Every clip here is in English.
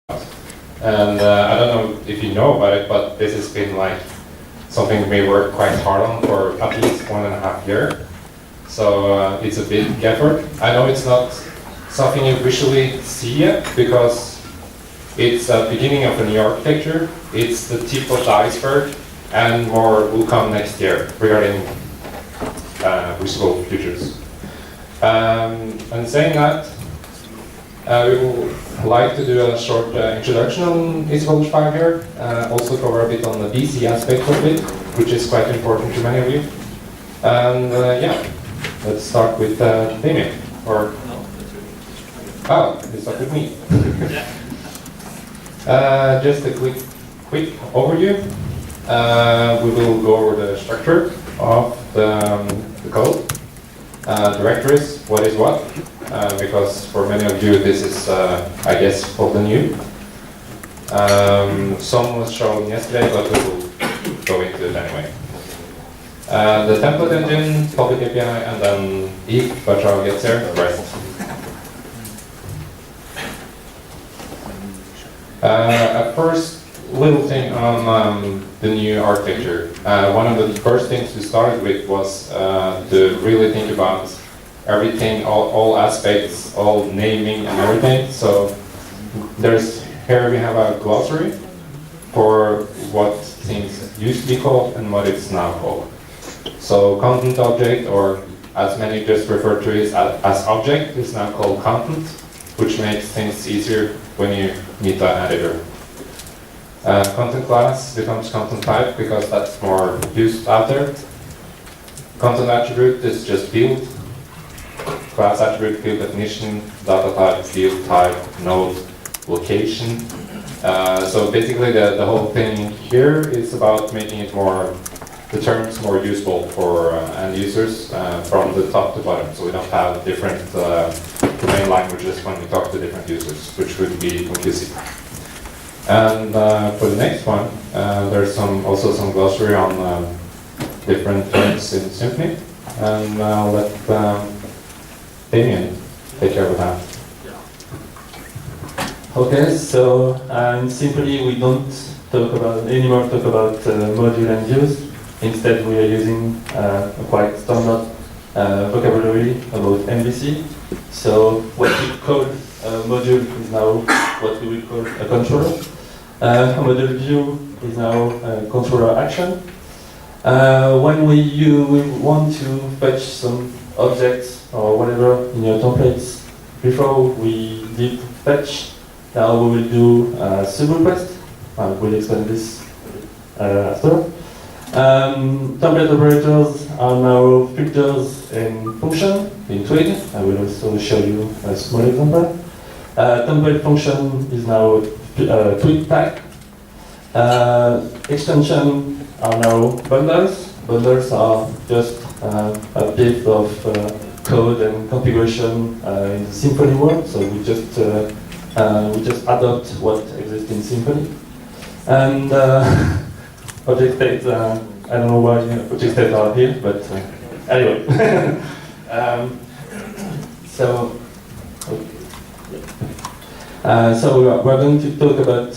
And I don't know if you know about it, but this has been like something we worked quite hard on for at least 1.5 years. So it's a big effort. I know it's not something you visually see yet because it's the beginning of a new architecture. It's the tip of the iceberg, and more will come next year regarding visible features. And saying that, we would like to do a short introduction on EasyPublish 5 here, also cover a bit on the DC aspect of it, which is quite important to many of you. And yeah, let's start with Damien. Or oh, let's start with me. Just a quick overview. We will go over the structure of the code, directories, what is what. Because for many of you this is, I guess, totally new. Some was shown yesterday, but we will go into it anyway. The template engine, public API, and then if Bachar gets there, the rest. A first little thing on the new architecture. One of the first things we started with was to really think about everything, all aspects, all naming and everything. So here we have a glossary for what things used to be called and what it's now called. So content object, or as many just refer to it as object, is now called content, which makes things easier when you meet the editor. Content class becomes content type because that's more used out there. Content attribute is just field. Class attribute, field definition, data type, field type, node, location. So basically the whole thing here is about making it the terms more useful for end users from the top to bottom. So we don't have different domain languages when we talk to different users, which would be confusing. And for the next one, there's also some glossary on different terms in Symfony. And I'll let Damien take care of that. Okay, so in Symfony we don't anymore talk about module and views. Instead we are using a quite standard vocabulary about MVC. So what we call a module is now what we will call a controller. A module view is now a controller action. When you want to fetch some objects or whatever in your templates, before we did fetch, now we will do sub request. We'll explain this after. Template operators are now filters in function in Twig. I will also show you a small example. Template function is now Twig tag. Extension are now bundles. Bundles are just a bit of code and configuration in the Symfony world. So we just adopt what exists in Symfony. And object state, I don't know why object states are here, but anyway. So we're going to talk about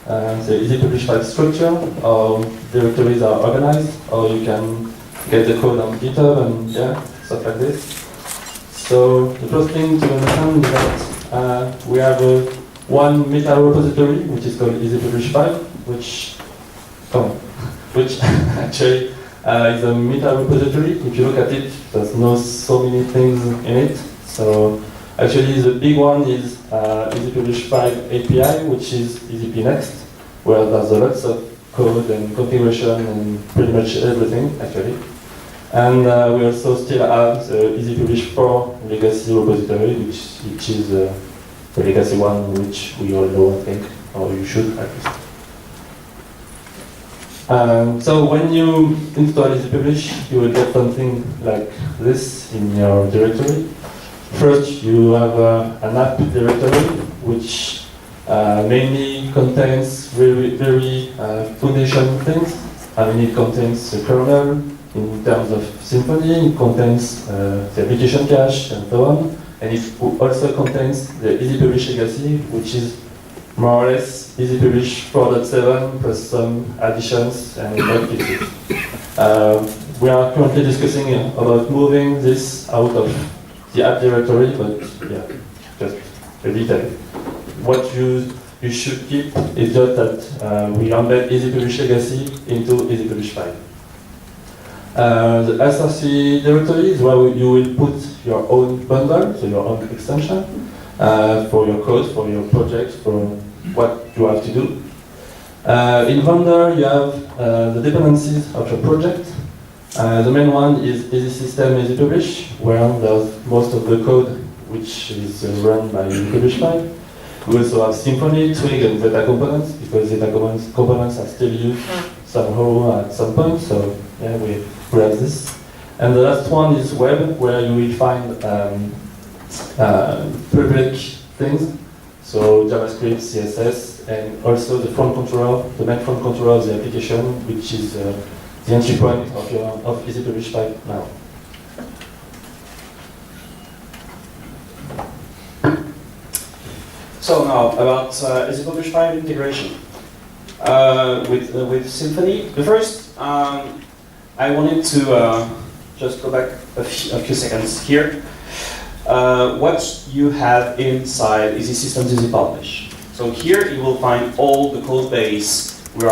the EasyPublish 5 structure, how directories are organized, or you can get the code on GitHub and yeah, stuff like this. So the first thing to understand is that we have one meta repository, which is called EasyPublish 5, which actually is a meta repository. If you look at it, there's not so many things in it. So actually the big one is EasyPublish 5 API, which is EasyP Next, where there's lots of code and configuration and pretty much everything actually. And we also still have the EasyPublish 4 legacy repository, which is the legacy one, which we all know, I think, or you should at least. So when you install EasyPublish, you will get something like this in your directory. First, you have an app directory, which mainly contains very foundation things. I mean, it contains the kernel in terms of Symfony, it contains the application cache and so on, and it also contains the EasyPublish legacy, which is more or less easy publish 4.7 plus some additions and bug fixes. We are currently discussing about moving this out of the app directory, but yeah, just a detail. What you should keep is just that we embed Easy Publish Legacy into Easy Publish 5. The SRC directory is where you will put your own bundle, so your own extension, for your code, for your project, for what you have to do. In Vendor, you have the dependencies of your project. The main one is Easy System, Easy Publish, where there's most of the code which is run by Easy Publish 5. We also have Symfony, Twig, and Zeta components, because Zeta components are still used somehow at some point, so yeah, we have this. And the last one is Web, where you will find public things, so JavaScript, CSS, and also the front controller, the main front controller of the application, which is the entry point of Easy Publish 5 now. So now about Easy Publish 5 integration with Symfony. The first, I wanted to just go back a few seconds here. What you have inside Easy Systems, Easy Publish. So here you will find all the code base you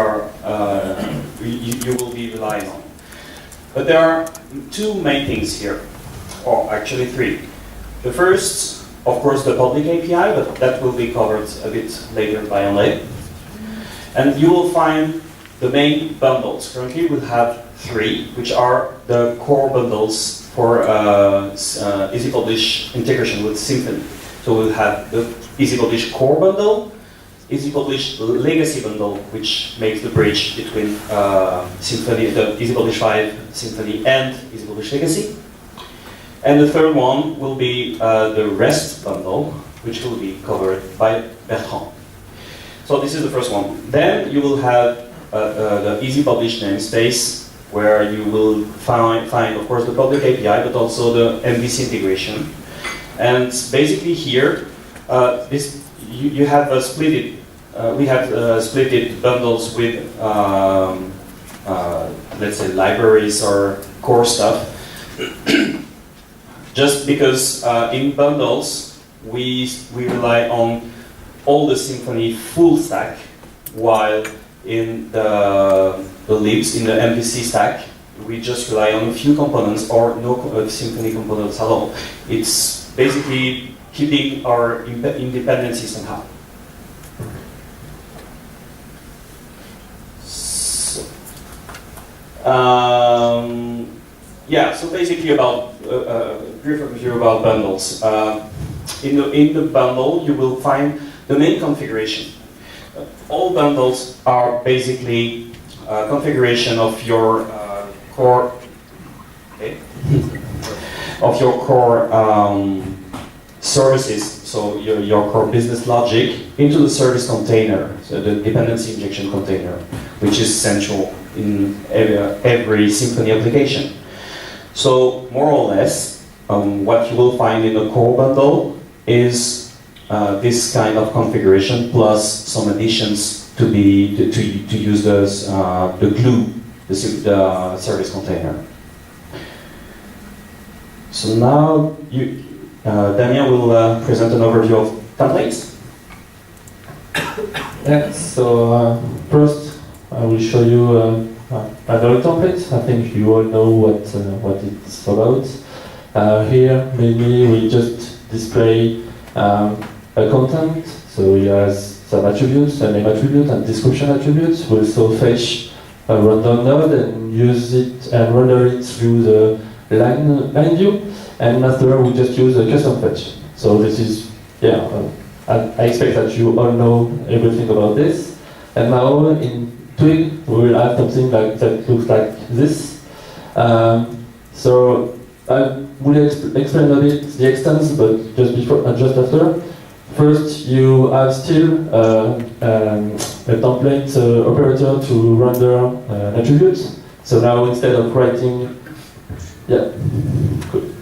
will be relying on. But there are two main things here, or actually three. The first, of course, the public API, but that will be covered a bit later by Onlay. And you will find the main bundles. Currently we have three, which are the core bundles for Easy Publish integration with Symfony. So we'll have the Easy Publish core bundle, Easy Publish legacy bundle, which makes the bridge between Symfony, the Easy Publish 5, Symfony, and Easy Publish legacy. And the third one will be the REST bundle, which will be covered by Bertrand. So this is the first one. Then you will have the Easy Publish namespace, where you will find, of course, the public API, but also the MVC integration. And basically here, you have split it. We have split it bundles with, let's say, libraries or core stuff. Just because in bundles, we rely on all the Symfony full stack, while in the libs, in the MVC stack, we just rely on a few components or no Symfony components at all. It's basically keeping our independency somehow. So, yeah, so basically about brief overview about bundles. In the bundle, you will find the main configuration. All bundles are basically configuration of your core, okay, of your core services. So your core business logic into the service container, so the dependency injection container, which is central in every Symfony application. So more or less, what you will find in the core bundle is this kind of configuration plus some additions to use the glue, the service container. So now Damien will present an overview of templates. Yeah. So first, I will show you another template. I think you all know what it's about. Here, maybe we just display a content. So it has some attributes, a name attribute and description attributes. We also fetch a random node and use it and render it through the line view. And after we just use a custom fetch. So this is, yeah, I expect that you all know everything about this. And now in Twig, we will have something that looks like this. So I will explain a bit the extents, but just after. First, you have still a template operator to render an attribute. So now instead of writing, yeah, good.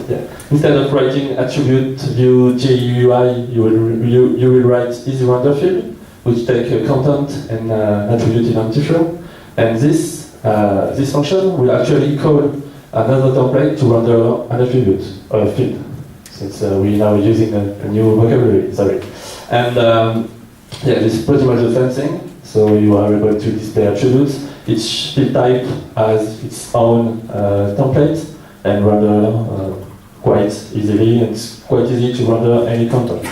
Yeah. instead of writing attribute view GUI, you will write easy render field, which take a content and attribute identifier. And this function will actually call another template to render an attribute or a field, since we now using a new vocabulary. Sorry. And yeah, this is pretty much the same thing. So you are able to display attributes. Each field type has its own template and render quite easily. And it's quite easy to render any content.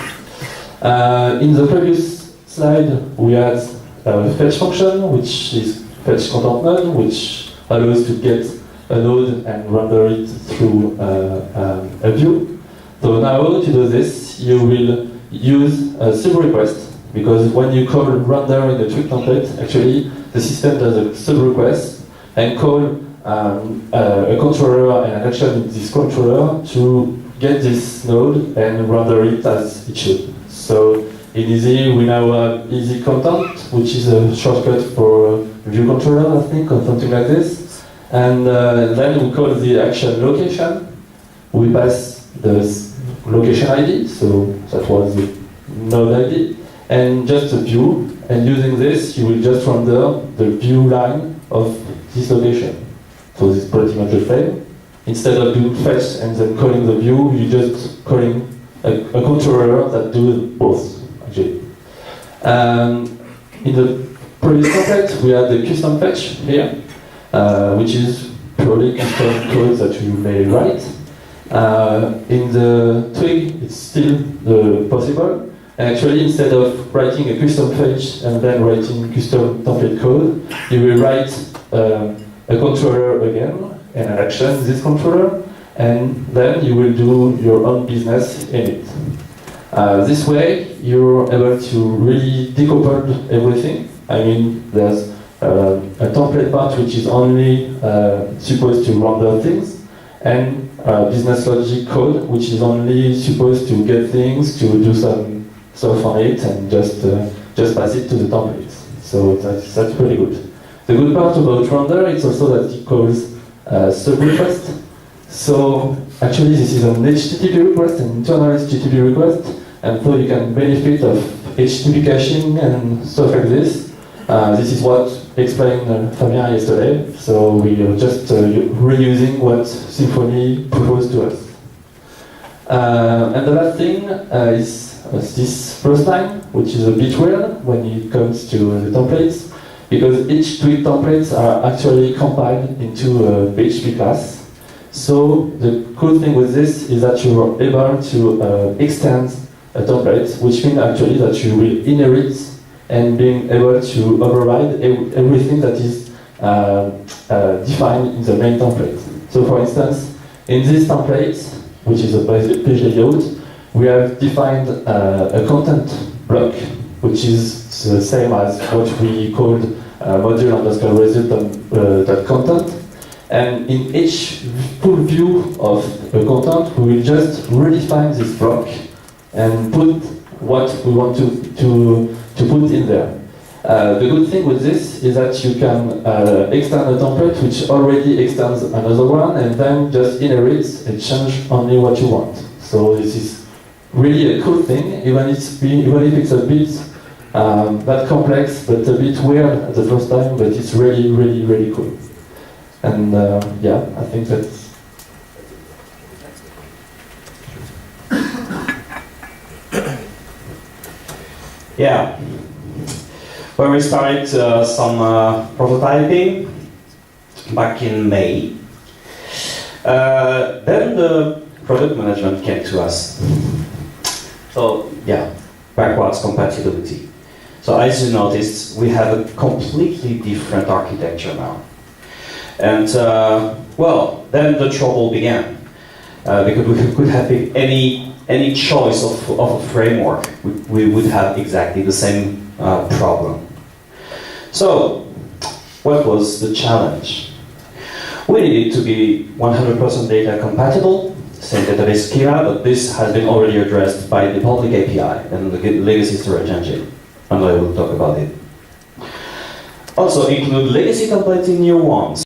In the previous slide, we had a fetch function, which is fetch content node, which allows to get a node and render it through a view. So now to do this, you will use a sub request, because when you call render in the Twig template, actually the system does a sub request and call a controller and an action in this controller to get this node and render it as it should. So in Easy, we now have Easy Content, which is a shortcut for view controller, I think, or something like this. And then we call the action location. We pass the location ID, so that was the node ID, and just a view. And using this, you will just render the view line of this location. So this is pretty much the same. Instead of doing fetch and then calling the view, you just calling a controller that does both, actually. In the previous template, we had the custom fetch here, which is purely custom code that you may write. In the Twig, it's still possible. And actually, instead of writing a custom fetch and then writing custom template code, you will write a controller again, and an action, this controller, and then you will do your own business in it. This way, you're able to really decouple everything. I mean, there's a template part which is only supposed to render things, and business logic code which is only supposed to get things, to do some stuff on it, and just pass it to the templates. So that's pretty good. The good part about render is also that it calls sub request. So actually, this is an HTTP request, an internal HTTP request, and so you can benefit of HTTP caching and stuff like this. This is what explained Fabien yesterday. So we are just reusing what Symfony proposed to us. And the last thing is this first line, which is a bit weird when it comes to the templates, because each Twig templates are actually compiled into a PHP class. So the cool thing with this is that you are able to extend a template, which means actually that you will inherit and being able to override everything that is defined in the main template. So for instance, in this template, which is a page layout, we have defined a content block, which is the same as what we called module_result.content. And in each full view of a content, we will just redefine this block and put what we want to put in there. The good thing with this is that you can extend a template which already extends another one, and then just inherits and change only what you want. So this is really a cool thing, even if it's a bit not complex, but a bit weird at the first time, but it's really, really, really cool. And yeah, I think that's... Yeah. When we started some prototyping back in May, then the product management came to us. So yeah, backwards compatibility. So as you noticed, we have a completely different architecture now. And well, then the trouble began. Because we could have any choice of a framework, we would have exactly the same problem. So, what was the challenge? We needed to be 100% data compatible, same database schema, but this has been already addressed by the public API and the legacy storage engine, and I will talk about it. Also include legacy templates in new ones.